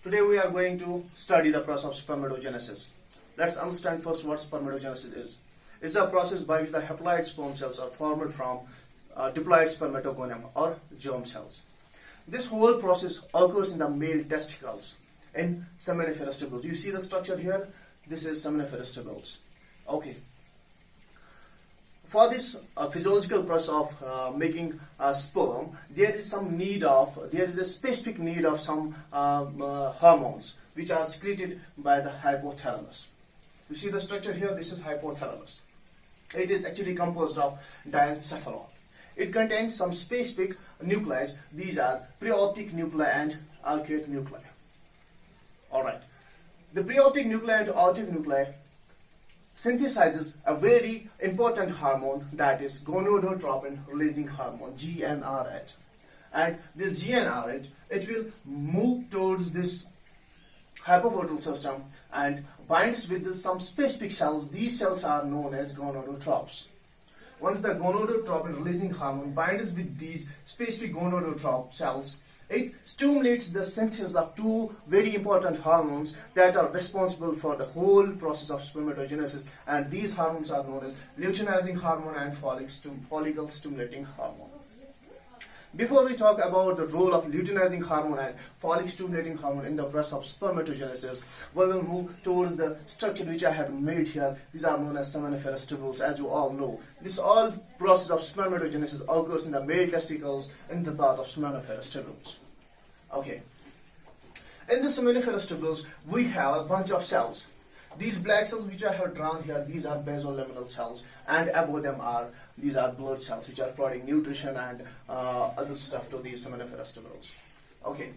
Today we are going to study the process of spermatogenesis. Let's understand first what spermatogenesis is. It's a process by which the haploid sperm cells are formed from diploid spermatogonium or germ cells. This whole process occurs in the male testicles in seminiferous tubules. You see the structure here? This is seminiferous tubules. Okay. For this physiological process of making sperm, there is a specific need of some hormones which are secreted by the hypothalamus. You see the structure here? This is hypothalamus. It is actually composed of diencephalon. It contains some specific nuclei. These are preoptic nuclei and arcuate nuclei. Alright. The preoptic nuclei and arcuate nuclei synthesizes a very important hormone, that is gonadotropin releasing hormone, GnRH. And this GnRH, it will move towards this hypophyseal system and binds with some specific cells. These cells are known as gonadotropes. Once the gonadotropin releasing hormone binds with these specific gonadotrope cells, it stimulates the synthesis of two very important hormones that are responsible for the whole process of spermatogenesis, and these hormones are known as luteinizing hormone and follicle stimulating hormone. Before we talk about the role of luteinizing hormone and follicle stimulating hormone in the process of spermatogenesis, we will move towards the structure which I have made here. These are known as seminiferous tubules, as you all know. This all process of spermatogenesis occurs in the male testicles in the part of seminiferous tubules. Okay. In the seminiferous tubules, we have a bunch of cells. These black cells which I have drawn here, these are basoluminal cells, and above them these are blood cells which are providing nutrition and other stuff to these seminiferous tubules. Okay.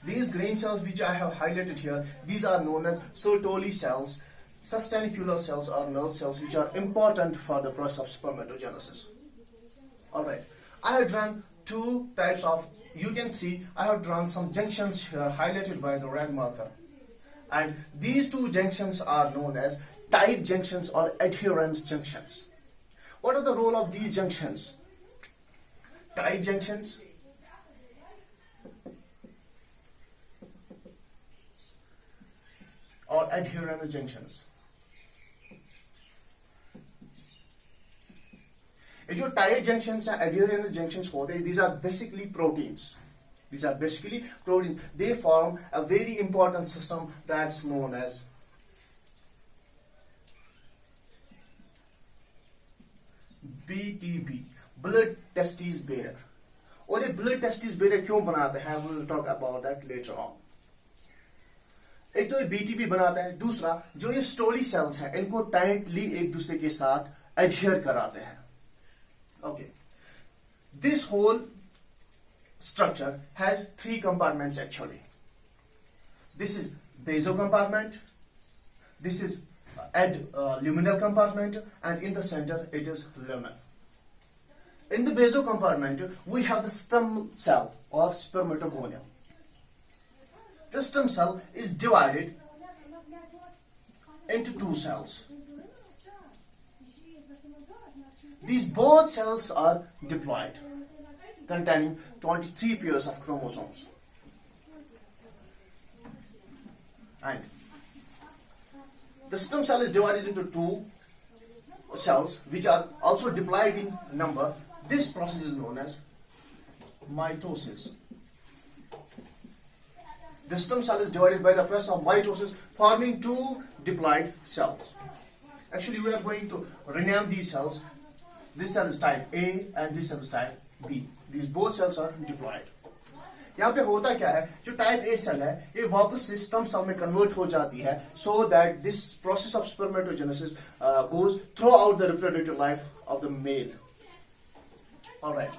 These green cells which I have highlighted here, these are known as Sertoli cells, sustenicular cells or nerve cells, which are important for the process of spermatogenesis. Alright. I have drawn two types of, you can see I have drawn some junctions here highlighted by the red marker. And these two junctions are known as tight junctions or adherence junctions. What are the role of these junctions? Tight junctions or adherence junctions. If your tight junctions and adherence junctions these are basically proteins. They form a very important system that's known as BTB, blood testis barrier. और ये blood testis barrier क्यों बनाते हैं? We will talk about that later on. एक तो ये BTB बनाता है, दूसरा जो ये स्टोली सेल्स हैं इनको टाइटली एक दूसरे के साथ एडहियर कराते हैं. Okay. This whole structure has three compartments actually. This is basal compartment, this is luminal compartment, and in the center it is lumen. In the basal compartment we have the stem cell or spermatogonium. The stem cell is divided into two cells. These both cells are diploid, containing 23 pairs of chromosomes. And the stem cell is divided into two cells which are also diploid in number. This process is known as mitosis. The stem cell is divided by the process of mitosis, forming two diploid cells. Actually, we are going to rename these cells. This cell is type A and this cell is type B. These both cells are diploid. यहाँ पे होता क्या है, जो type A cell है ये वापस से स्टेम सेल में कन्वर्ट हो जाती है, so that this process of spermatogenesis goes throughout the reproductive life of the male. Alright.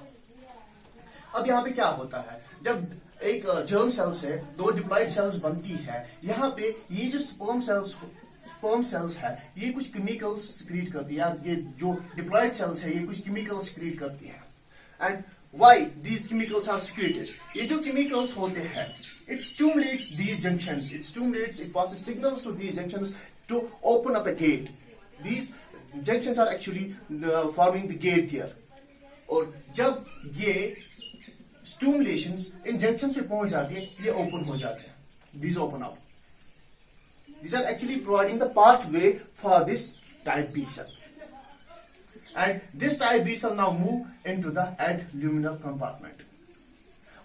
अब यहाँ पे क्या होता है, जब एक जर्म सेल से दो डिप्लॉइड सेल्स बनती है, यहाँ पे ये जो स्पर्म सेल्स है ये कुछ केमिकल्स सिक्रीट करती है, ये जो डिप्लॉइड सेल्स है ये कुछ केमिकल्स सिक्रीट करती है. And why these chemicals are secreted? ये जो chemicals होते हैं, it stimulates these junctions. It passes signals to these junctions to open up a gate. These junctions are actually forming the gate here. और जब ये stimulations इन junctions पे पहुंच जाती है, ये open हो जाते हैं. these open up. These are actually providing the pathway for this type B cell. And this type B cell now move into the adluminal compartment.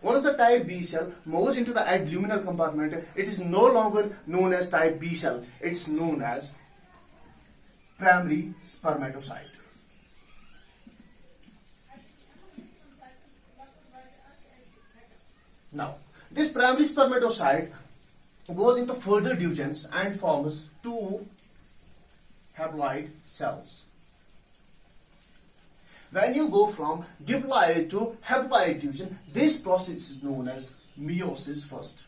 Once the type B cell moves into the adluminal compartment, it is no longer known as type B cell. It's known as primary spermatocyte. Now, this primary spermatocyte goes into further divisions and forms two haploid cells. When you go from diploid to haploid division, this process is known as meiosis first.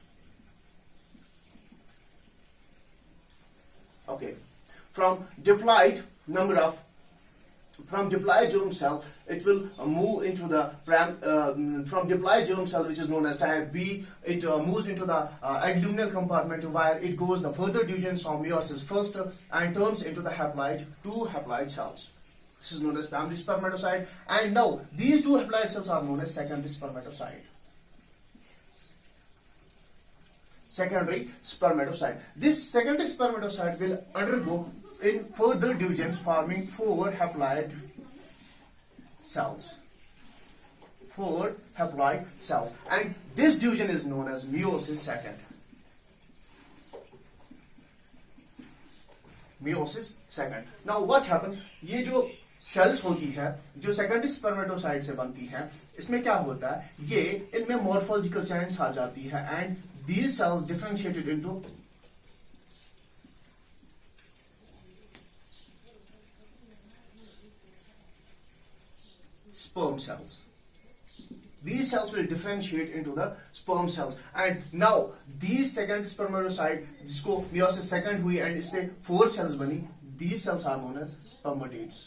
Okay, from diploid germ cell, it will move into the from diploid germ cell, which is known as type B. It moves into the adluminal compartment, where it goes the further divisions from meiosis first and turns into the two haploid cells. This is known as primary spermatocyte, and now these two haploid cells are known as secondary spermatocyte. Secondary spermatocyte. This secondary spermatocyte will undergo in further divisions, forming four haploid cells. Four haploid cells, and this division is known as meiosis second. Meiosis second. Now what happened? ये जो sales होती है जो secondary spermatocyte से बनती है, इसमें क्या होता है, ये इनमें मॉर्फोलॉजिकल चेंज आ जाती है and these cells differentiated into sperm cells. These cells will differentiate into the sperm cells, and now these second spermatocyte जिसको meiosis second हुई and इससे 4 cells बनी, these cells are known as spermatids.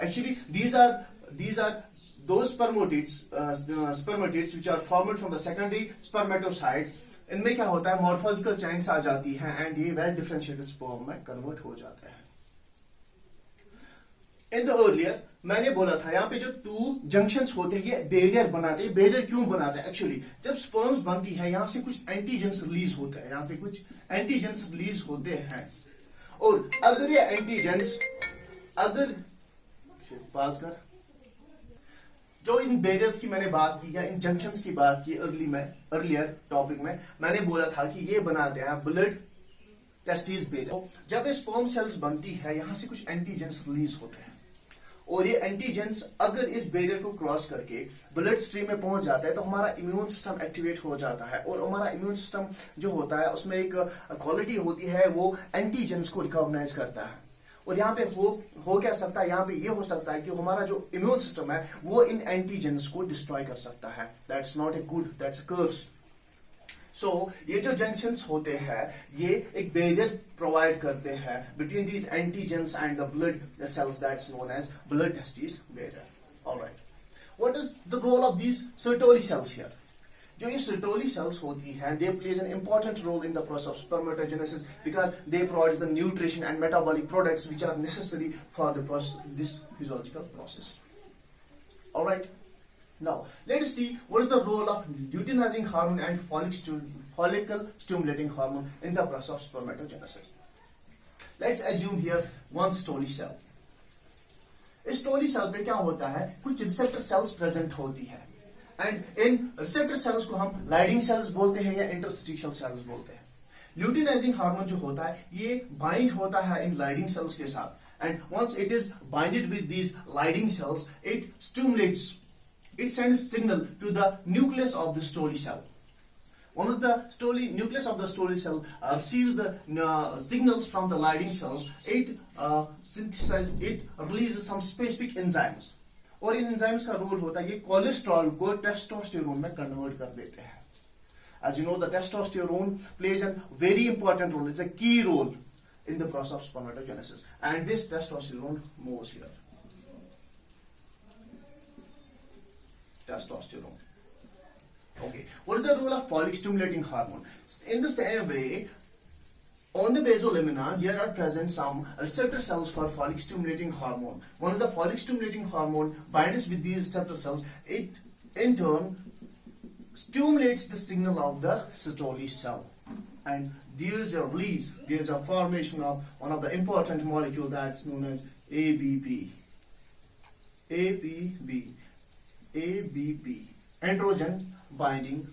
Actually, these are those spermatids which are formed from the secondary spermatocyte. इनमें क्या होता है, morphological change आ जाती है एंड ये वेल डिफरेंशिएटेड स्पर्म में कन्वर्ट हो जाता है. इन द अर्लियर मैंने बोला था यहाँ पे जो टू जंक्शंस होते हैं ये बैरियर बनाते हैं. बैरियर क्यों बनाते हैं? एक्चुअली जब स्पर्म्स बनती है यहाँ से कुछ एंटीजेंस रिलीज होते हैं, यहाँ से कुछ एंटीजेंस रिलीज होते हैं, और अगर ये एंटीजेंस पास कर जो इन बैरियर्स की मैंने बात की या इन जंक्शंस की बात की अर्लियर टॉपिक में मैंने बोला था कि ये बनाते हैं ब्लड टेस्टिस बैरियर. जब ये स्पर्म सेल्स बनती है यहाँ से कुछ एंटीजेंस रिलीज होते हैं, और ये एंटीजेंस अगर इस बैरियर को क्रॉस करके ब्लड स्ट्रीम में पहुंच जाता है तो हमारा इम्यून सिस्टम एक्टिवेट हो जाता है, और हमारा इम्यून सिस्टम जो होता है उसमें एक क्वालिटी होती है, वो एंटीजेंस को रिकॉग्नाइज करता है. और यहाँ पे हो क्या सकता है, यहाँ पे ये हो सकता है कि हमारा जो इम्यून सिस्टम है वो इन एंटीजेंस को डिस्ट्रॉय कर सकता है. That's not a good, that's a curse. So ये जो जंक्शंस होते हैं ये एक बैरियर प्रोवाइड करते हैं between these antigens and the blood cells, that's known as blood testis barrier. Alright, what is the role of these Sertoli cells here? जो ये सर्टोली सेल्स होती हैं, they plays an important role in the process of spermatogenesis because they provide the nutrition and metabolic products which are necessary for the this physiological process. All right. Now let's see what is the role of luteinizing hormone and follicle stimulating hormone in the process of spermatogenesis. Let's assume here one Stoley cell. इस Stoley cell पे क्या होता है, कुछ receptor cells present होती है, and in receptor cells को हम लाइडिंग सेल्स बोलते हैं या इंटरस्टिशियल सेल्स बोलते हैं. ल्यूटिनाइजिंग हार्मोन जो होता है ये बाइंड होता है इन लाइडिंग सेल्स के साथ, and once it is binded with these Leydig cells it stimulates, it sends signal to the nucleus of the Sertoli cell. Once the nucleus of the Stoley cell receives the signals from the lighting cells, it releases some specific enzymes. और इन enzymes का role होता है ये cholesterol को testosterone में convert कर देते हैं. As you know, the testosterone plays a very important role. It's a key role in the process of spermatogenesis, and this testosterone moves here. Testosterone. Okay. What is the role of follicle stimulating hormone? In the same way, on the basolemina, there are present some receptor cells for follicle stimulating hormone. Once the follicle stimulating hormone binds with these receptor cells, it in turn stimulates the signal of the Sertoli cell, and there is a release, there is a formation of one of the important molecule that's known as ABP. ABP, androgen binding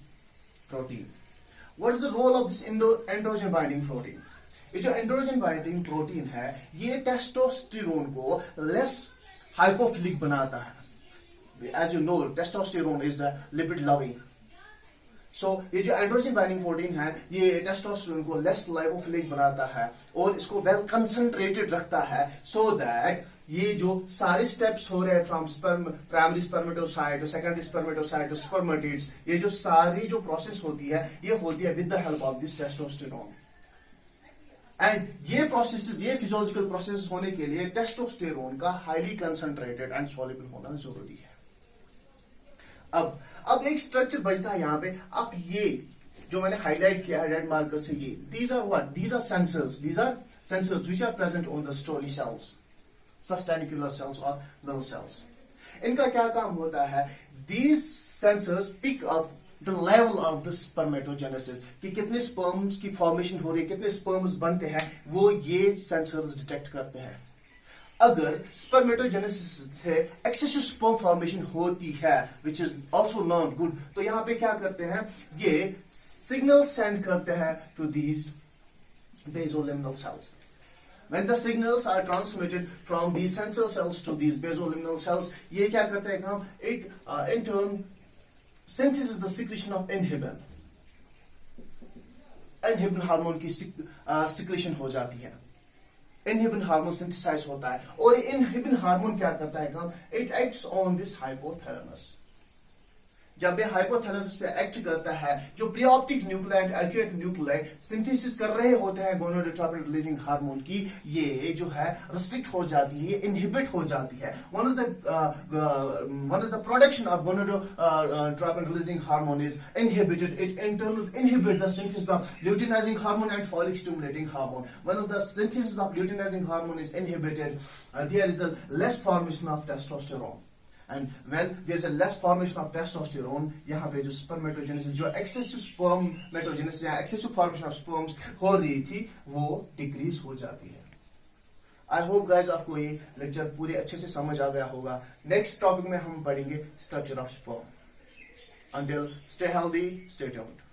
protein. What is the role of this androgen binding protein? ये जो androgen binding protein है ये testosterone को less hypophilic बनाता है. As you know testosterone is the lipid loving. So ये जो androgen binding protein है ये टेस्टोस्टेरोन को लेस लाइपोफिलिक बनाता है और इसको वेल कंसंट्रेटेड रखता है, सो दैट ये जो सारे स्टेप्स हो रहे हैं from sperm, primary spermatocyte to secondary spermatocyte to spermatids, ये जो सारी जो प्रोसेस होती है ये होती है with the help of this testosterone. And ये प्रोसेसेस, ये फिजियोलॉजिकल प्रोसेस होने के लिए टेस्टोस्टेरोन का हाईली कंसंट्रेटेड एंड सॉल्युबल होना जरूरी है. अब एक स्ट्रक्चर बचता है यहाँ पे. अब ये जो मैंने हाईलाइट किया है रेड मार्कर से, ये these are what, these are sensors which are present on the Sertoli cells, sustentacular cells और नल सेल्स. इनका क्या काम होता है? These sensors pick up the level of the spermatogenesis, कि कितने स्पर्म्स की फॉर्मेशन हो रही है, कितने स्पर्म्स बनते हैं, वो ये सेंसर्स डिटेक्ट करते हैं. अगर स्पर्मेटोजेनेसिस से एक्सेसिव स्पर्म फॉर्मेशन होती है which is also not good, तो यहां पे क्या करते हैं, ये सिग्नल सेंड करते हैं to these basoliminal cells. When the signals are transmitted from these sensor cells to these basoliminal cells, ये क्या करता है काम? It in turn synthesis the secretion of inhibin. Inhibin hormone की सिक्रेशन हो जाती है. इनहिबिन हार्मोन सिंथेसाइज होता है और इनहिबिन हार्मोन क्या करता है काम? It acts on this hypothalamus. जब ये हाइपोथैलेमस पे एक्ट करता है, जो प्रीऑप्टिक न्यूक्लियाई एंड अर्क्यूएट न्यूक्लियाई सिंथेसिस कर रहे होते हैं गोनाडोट्रोपिन रिलीजिंग हार्मोन की, ये जो है रिस्ट्रिक्ट हो जाती है, इनहिबिट हो जाती है. One is the production of gonadotropin releasing hormone is inhibited. It in turn inhibit the synthesis of luteinizing hormone and follicle stimulating hormone. One is the synthesis of luteinizing hormone is inhibited, there is a less formation of testosterone. And when there is a less formation of testosterone, यहाँ पे जो spermatogenesis, जो excessive spermatogenesis या excessive formation of sperms हो रही थी, वो decrease हो जाती है. I hope guys आपको ये lecture पूरे अच्छे से समझ आ गया होगा. Next topic में हम पढ़ेंगे structure of sperm. Until stay healthy, stay tuned.